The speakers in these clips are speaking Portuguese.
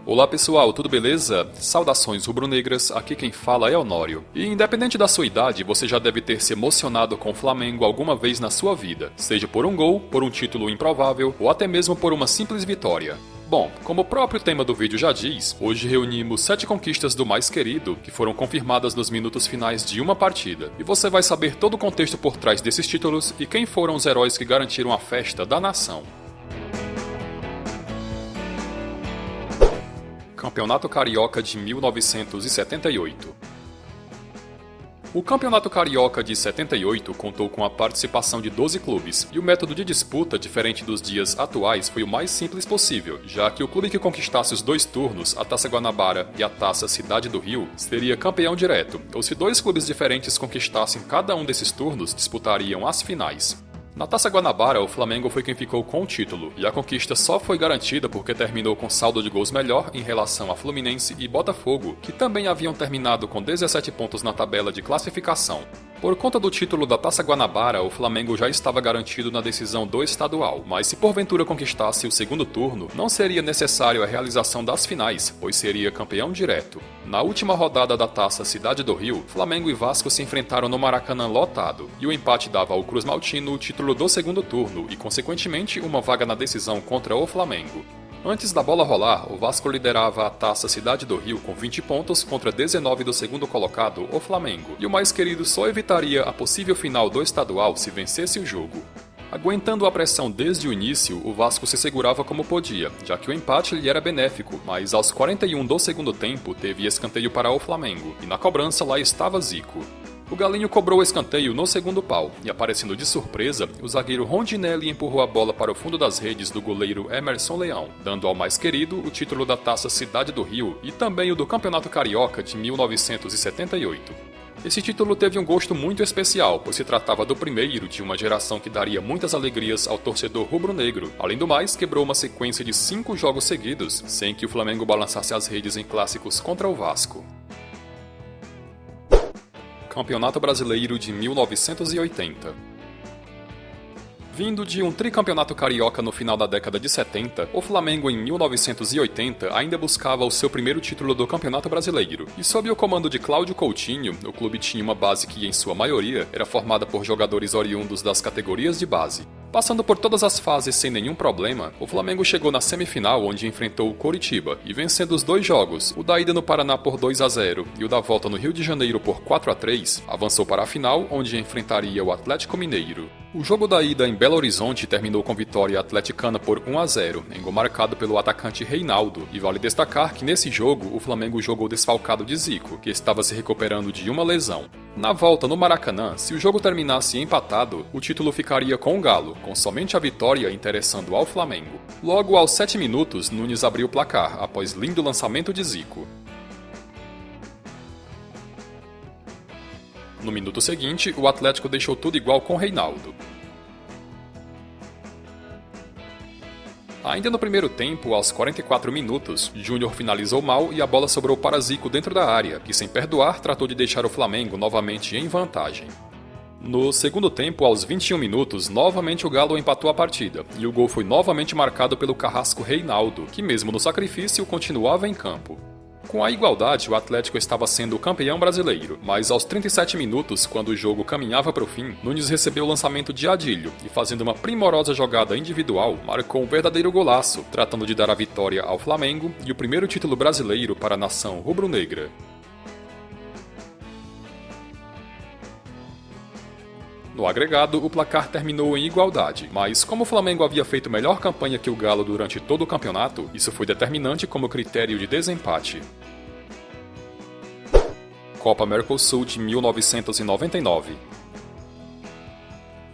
Olá pessoal, tudo beleza? Saudações rubro-negras, aqui quem fala é Honório. E independente da sua idade, você já deve ter se emocionado com o Flamengo alguma vez na sua vida, seja por um gol, por um título improvável ou até mesmo por uma simples vitória. Bom, como o próprio tema do vídeo já diz, hoje reunimos 7 conquistas do mais querido que foram confirmadas nos minutos finais de uma partida. E você vai saber todo o contexto por trás desses títulos e quem foram os heróis que garantiram a festa da nação. Campeonato Carioca de 1978. O Campeonato Carioca de 78 contou com a participação de 12 clubes, e o método de disputa, diferente dos dias atuais, foi o mais simples possível, já que o clube que conquistasse os 2 turnos, a Taça Guanabara e a Taça Cidade do Rio, seria campeão direto, ou se 2 clubes diferentes conquistassem cada um desses turnos, disputariam as finais. Na Taça Guanabara, o Flamengo foi quem ficou com o título, e a conquista só foi garantida porque terminou com saldo de gols melhor em relação a Fluminense e Botafogo, que também haviam terminado com 17 pontos na tabela de classificação. Por conta do título da Taça Guanabara, o Flamengo já estava garantido na decisão do estadual, mas se porventura conquistasse o segundo turno, não seria necessário a realização das finais, pois seria campeão direto. Na última rodada da Taça Cidade do Rio, Flamengo e Vasco se enfrentaram no Maracanã lotado, e o empate dava ao Cruz Maltino o título do segundo turno e, consequentemente, uma vaga na decisão contra o Flamengo. Antes da bola rolar, o Vasco liderava a Taça Cidade do Rio com 20 pontos contra 19 do segundo colocado, o Flamengo, e o mais querido só evitaria a possível final do estadual se vencesse o jogo. Aguentando a pressão desde o início, o Vasco se segurava como podia, já que o empate lhe era benéfico, mas aos 41 do segundo tempo teve escanteio para o Flamengo, e na cobrança lá estava Zico. O Galinho cobrou o escanteio no segundo pau, e aparecendo de surpresa, o zagueiro Rondinelli empurrou a bola para o fundo das redes do goleiro Emerson Leão, dando ao mais querido o título da Taça Cidade do Rio e também o do Campeonato Carioca de 1978. Esse título teve um gosto muito especial, pois se tratava do primeiro de uma geração que daria muitas alegrias ao torcedor rubro-negro. Além do mais, quebrou uma sequência de 5 jogos seguidos, sem que o Flamengo balançasse as redes em clássicos contra o Vasco. Campeonato Brasileiro de 1980. Vindo de um tricampeonato carioca no final da década de 70, o Flamengo em 1980 ainda buscava o seu primeiro título do Campeonato Brasileiro. E sob o comando de Cláudio Coutinho, o clube tinha uma base que, em sua maioria, era formada por jogadores oriundos das categorias de base. Passando por todas as fases sem nenhum problema, o Flamengo chegou na semifinal onde enfrentou o Coritiba e vencendo os 2 jogos, o da ida no Paraná por 2-0 e o da volta no Rio de Janeiro por 4-3, avançou para a final onde enfrentaria o Atlético Mineiro. O jogo da ida em Belo Horizonte terminou com vitória atleticana por 1-0, em gol marcado pelo atacante Reinaldo, e vale destacar que nesse jogo o Flamengo jogou desfalcado de Zico, que estava se recuperando de uma lesão. Na volta no Maracanã, se o jogo terminasse empatado, o título ficaria com o Galo, com somente a vitória interessando ao Flamengo. Logo aos 7 minutos, Nunes abriu o placar, após lindo lançamento de Zico. No minuto seguinte, o Atlético deixou tudo igual com Reinaldo. Ainda no primeiro tempo, aos 44 minutos, Júnior finalizou mal e a bola sobrou para Zico dentro da área, que sem perdoar tratou de deixar o Flamengo novamente em vantagem. No segundo tempo, aos 21 minutos, novamente o Galo empatou a partida, e o gol foi novamente marcado pelo carrasco Reinaldo, que mesmo no sacrifício continuava em campo. Com a igualdade, o Atlético estava sendo o campeão brasileiro, mas aos 37 minutos, quando o jogo caminhava para o fim, Nunes recebeu o lançamento de Adílio e, fazendo uma primorosa jogada individual, marcou um verdadeiro golaço, tratando de dar a vitória ao Flamengo e o primeiro título brasileiro para a nação rubro-negra. No agregado, o placar terminou em igualdade, mas como o Flamengo havia feito melhor campanha que o Galo durante todo o campeonato, isso foi determinante como critério de desempate. Copa Mercosul de 1999.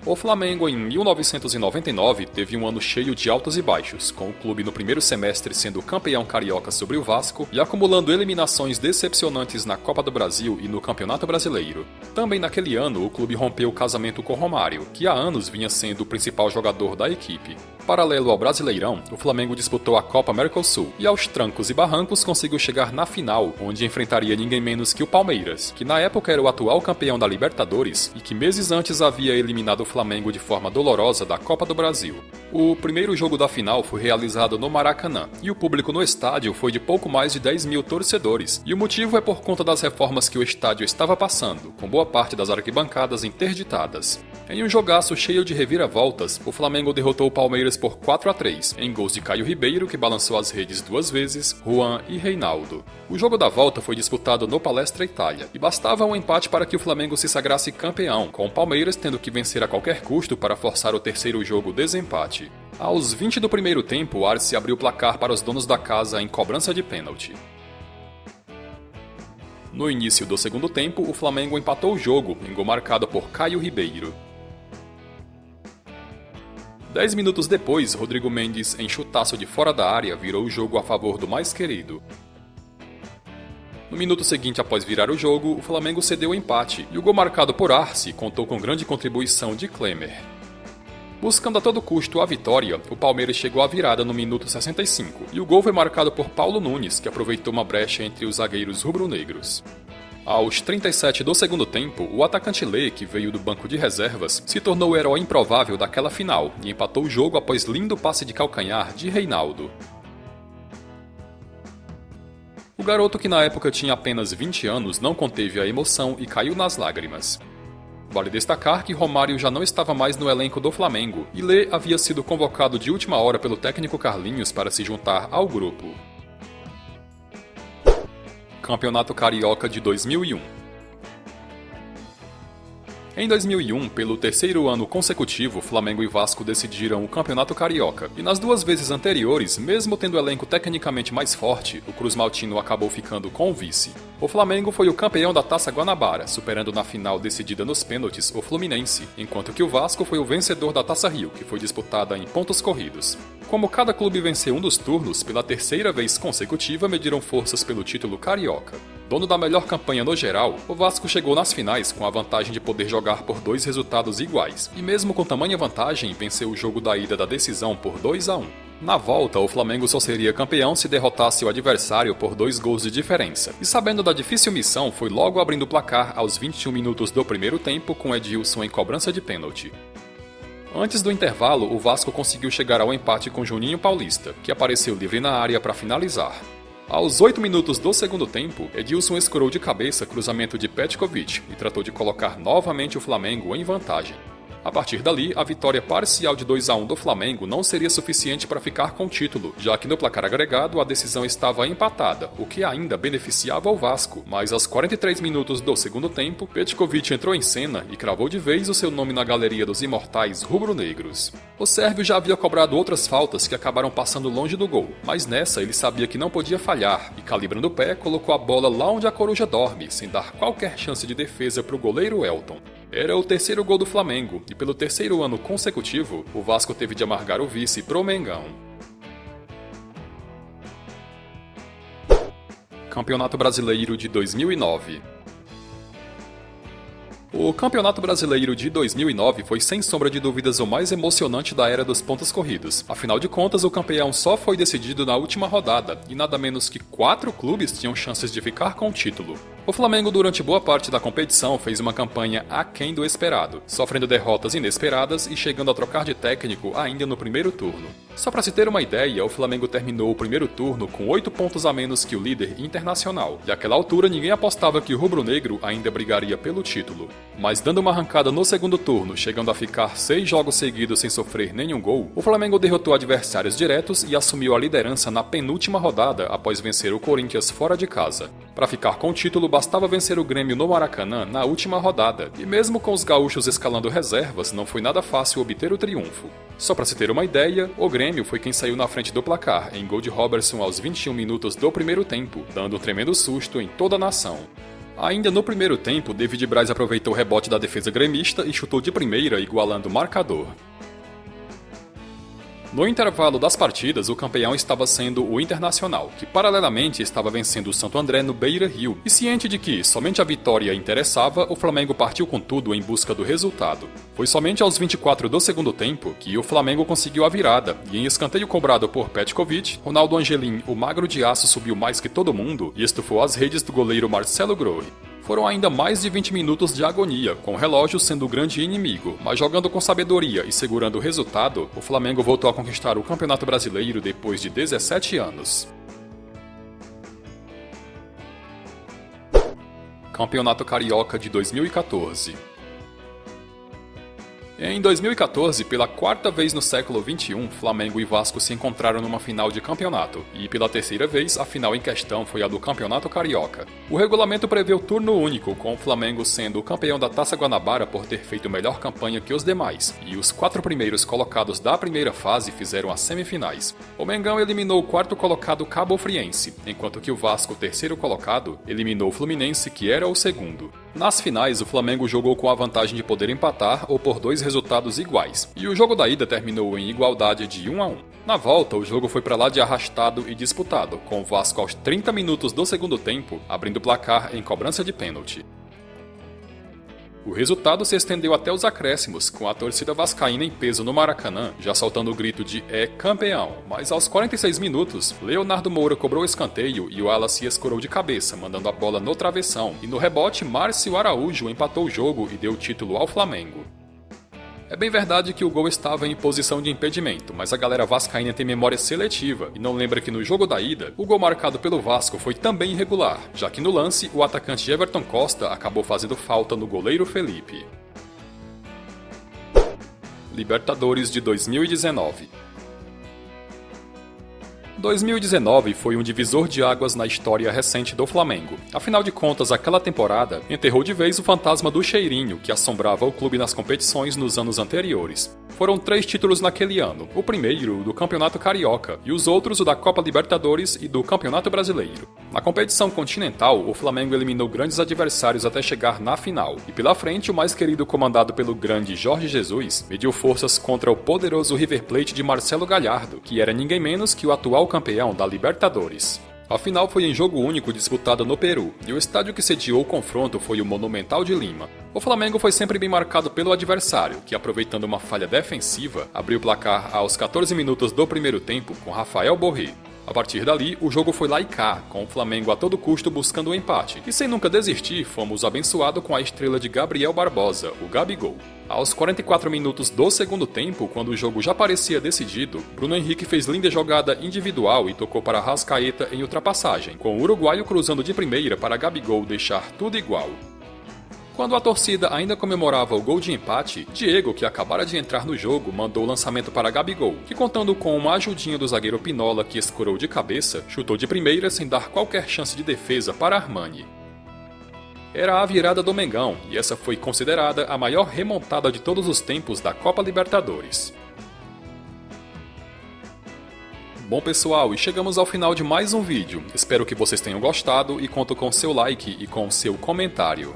O Flamengo, em 1999, teve um ano cheio de altos e baixos, com o clube no primeiro semestre sendo campeão carioca sobre o Vasco e acumulando eliminações decepcionantes na Copa do Brasil e no Campeonato Brasileiro. Também naquele ano, o clube rompeu o casamento com Romário, que há anos vinha sendo o principal jogador da equipe. Paralelo ao Brasileirão, o Flamengo disputou a Copa Mercosul e aos trancos e barrancos conseguiu chegar na final, onde enfrentaria ninguém menos que o Palmeiras, que na época era o atual campeão da Libertadores e que meses antes havia eliminado o Flamengo de forma dolorosa da Copa do Brasil. O primeiro jogo da final foi realizado no Maracanã, e o público no estádio foi de pouco mais de 10 mil torcedores, e o motivo é por conta das reformas que o estádio estava passando, com boa parte das arquibancadas interditadas. Em um jogaço cheio de reviravoltas, o Flamengo derrotou o Palmeiras por 4-3, em gols de Caio Ribeiro, que balançou as redes 2 vezes, Juan e Reinaldo. O jogo da volta foi disputado no Palestra Itália, e bastava um empate para que o Flamengo se sagrasse campeão, com o Palmeiras tendo que vencer a qualquer custo para forçar o terceiro jogo desempate. Aos 20 do primeiro tempo, Arce abriu o placar para os donos da casa em cobrança de pênalti. No início do segundo tempo, o Flamengo empatou o jogo, em gol marcado por Caio Ribeiro. 10 minutos depois, Rodrigo Mendes, em chutaço de fora da área, virou o jogo a favor do mais querido. No minuto seguinte após virar o jogo, o Flamengo cedeu o empate, e o gol marcado por Arce contou com grande contribuição de Klemer. Buscando a todo custo a vitória, o Palmeiras chegou à virada no minuto 65, e o gol foi marcado por Paulo Nunes, que aproveitou uma brecha entre os zagueiros rubro-negros. Aos 37 do segundo tempo, o atacante Lê, que veio do banco de reservas, se tornou o herói improvável daquela final e empatou o jogo após lindo passe de calcanhar de Reinaldo. O garoto, que na época tinha apenas 20 anos, não conteve a emoção e caiu nas lágrimas. Vale destacar que Romário já não estava mais no elenco do Flamengo e Lê havia sido convocado de última hora pelo técnico Carlinhos para se juntar ao grupo. Campeonato Carioca de 2001. Em 2001, pelo terceiro ano consecutivo, Flamengo e Vasco decidiram o Campeonato Carioca, e nas 2 vezes anteriores, mesmo tendo o elenco tecnicamente mais forte, o Cruz Maltino acabou ficando com o vice. O Flamengo foi o campeão da Taça Guanabara, superando na final decidida nos pênaltis o Fluminense, enquanto que o Vasco foi o vencedor da Taça Rio, que foi disputada em pontos corridos. Como cada clube venceu um dos turnos, pela terceira vez consecutiva mediram forças pelo título carioca. Dono da melhor campanha no geral, o Vasco chegou nas finais com a vantagem de poder jogar por 2 resultados iguais, e mesmo com tamanha vantagem, venceu o jogo da ida da decisão por 2-1. Na volta, o Flamengo só seria campeão se derrotasse o adversário por 2 gols de diferença, e sabendo da difícil missão, foi logo abrindo o placar aos 21 minutos do primeiro tempo com Edilson em cobrança de pênalti. Antes do intervalo, o Vasco conseguiu chegar ao empate com Juninho Paulista, que apareceu livre na área para finalizar. Aos 8 minutos do segundo tempo, Edilson escorou de cabeça cruzamento de Petkovic e tratou de colocar novamente o Flamengo em vantagem. A partir dali, a vitória parcial de 2-1 do Flamengo não seria suficiente para ficar com o título, já que no placar agregado a decisão estava empatada, o que ainda beneficiava o Vasco, mas aos 43 minutos do segundo tempo, Petkovic entrou em cena e cravou de vez o seu nome na galeria dos imortais rubro-negros. O sérvio já havia cobrado outras faltas que acabaram passando longe do gol, mas nessa ele sabia que não podia falhar e, calibrando o pé, colocou a bola lá onde a coruja dorme, sem dar qualquer chance de defesa para o goleiro Elton. Era o terceiro gol do Flamengo, e pelo terceiro ano consecutivo, o Vasco teve de amargar o vice pro Mengão. Campeonato Brasileiro de 2009. O Campeonato Brasileiro de 2009 foi sem sombra de dúvidas o mais emocionante da era dos pontos corridos. Afinal de contas, o campeão só foi decidido na última rodada, e nada menos que 4 clubes tinham chances de ficar com o título. O Flamengo, durante boa parte da competição, fez uma campanha aquém do esperado, sofrendo derrotas inesperadas e chegando a trocar de técnico ainda no primeiro turno. Só para se ter uma ideia, o Flamengo terminou o primeiro turno com 8 pontos a menos que o líder Internacional, e àquela altura ninguém apostava que o rubro-negro ainda brigaria pelo título. Mas dando uma arrancada no segundo turno, chegando a ficar 6 jogos seguidos sem sofrer nenhum gol, o Flamengo derrotou adversários diretos e assumiu a liderança na penúltima rodada após vencer o Corinthians fora de casa. Para ficar com o título, bastava vencer o Grêmio no Maracanã na última rodada, e mesmo com os gaúchos escalando reservas, não foi nada fácil obter o triunfo. Só para se ter uma ideia, o Grêmio foi quem saiu na frente do placar, em gol de Robertson aos 21 minutos do primeiro tempo, dando um tremendo susto em toda a nação. Ainda no primeiro tempo, David Braz aproveitou o rebote da defesa gremista e chutou de primeira, igualando o marcador. No intervalo das partidas, o campeão estava sendo o Internacional, que paralelamente estava vencendo o Santo André no Beira-Rio, e ciente de que somente a vitória interessava, o Flamengo partiu com tudo em busca do resultado. Foi somente aos 24 do segundo tempo que o Flamengo conseguiu a virada, e em escanteio cobrado por Petkovic, Ronaldo Angelim, o magro de aço, subiu mais que todo mundo e estufou as redes do goleiro Marcelo Groi. Foram ainda mais de 20 minutos de agonia, com o relógio sendo o grande inimigo, mas jogando com sabedoria e segurando o resultado, o Flamengo voltou a conquistar o Campeonato Brasileiro depois de 17 anos. Campeonato Carioca de 2014. Em 2014, pela quarta vez no século XXI, Flamengo e Vasco se encontraram numa final de campeonato, e pela terceira vez, a final em questão foi a do Campeonato Carioca. O regulamento prevê o turno único, com o Flamengo sendo o campeão da Taça Guanabara por ter feito melhor campanha que os demais, e os 4 primeiros colocados da primeira fase fizeram as semifinais. O Mengão eliminou o quarto colocado Cabo Friense, enquanto que o Vasco, terceiro colocado, eliminou o Fluminense, que era o segundo. Nas finais, o Flamengo jogou com a vantagem de poder empatar ou por 2 resultados iguais, e o jogo da ida terminou em igualdade de 1-1. Na volta, o jogo foi para lá de arrastado e disputado, com o Vasco aos 30 minutos do segundo tempo, abrindo o placar em cobrança de pênalti. O resultado se estendeu até os acréscimos, com a torcida vascaína em peso no Maracanã, já soltando o grito de "é campeão", mas aos 46 minutos, Leonardo Moura cobrou o escanteio e o Wallace escorou de cabeça, mandando a bola no travessão, e no rebote, Márcio Araújo empatou o jogo e deu o título ao Flamengo. É bem verdade que o gol estava em posição de impedimento, mas a galera vascaína tem memória seletiva e não lembra que no jogo da ida, o gol marcado pelo Vasco foi também irregular, já que no lance o atacante Everton Costa acabou fazendo falta no goleiro Felipe. Libertadores de 2019. 2019 foi um divisor de águas na história recente do Flamengo. Afinal de contas, aquela temporada enterrou de vez o fantasma do cheirinho que assombrava o clube nas competições nos anos anteriores. Foram 3 títulos naquele ano, o primeiro o do Campeonato Carioca e os outros o da Copa Libertadores e do Campeonato Brasileiro. Na competição continental, o Flamengo eliminou grandes adversários até chegar na final, e pela frente o mais querido, comandado pelo grande Jorge Jesus, mediu forças contra o poderoso River Plate de Marcelo Gallardo, que era ninguém menos que o atual campeão da Libertadores. A final foi em jogo único disputada no Peru, e o estádio que sediou o confronto foi o Monumental de Lima. O Flamengo foi sempre bem marcado pelo adversário, que, aproveitando uma falha defensiva, abriu o placar aos 14 minutos do primeiro tempo com Rafael Borré. A partir dali, o jogo foi lá e cá, com o Flamengo a todo custo buscando o empate, e sem nunca desistir, fomos abençoados com a estrela de Gabriel Barbosa, o Gabigol. Aos 44 minutos do segundo tempo, quando o jogo já parecia decidido, Bruno Henrique fez linda jogada individual e tocou para Arrascaeta em ultrapassagem, com o uruguaio cruzando de primeira para Gabigol deixar tudo igual. Quando a torcida ainda comemorava o gol de empate, Diego, que acabara de entrar no jogo, mandou o lançamento para Gabigol, que, contando com uma ajudinha do zagueiro Pinola, que escorou de cabeça, chutou de primeira sem dar qualquer chance de defesa para Armani. Era a virada do Mengão, e essa foi considerada a maior remontada de todos os tempos da Copa Libertadores. Bom pessoal, e chegamos ao final de mais um vídeo. Espero que vocês tenham gostado e conto com seu like e com seu comentário.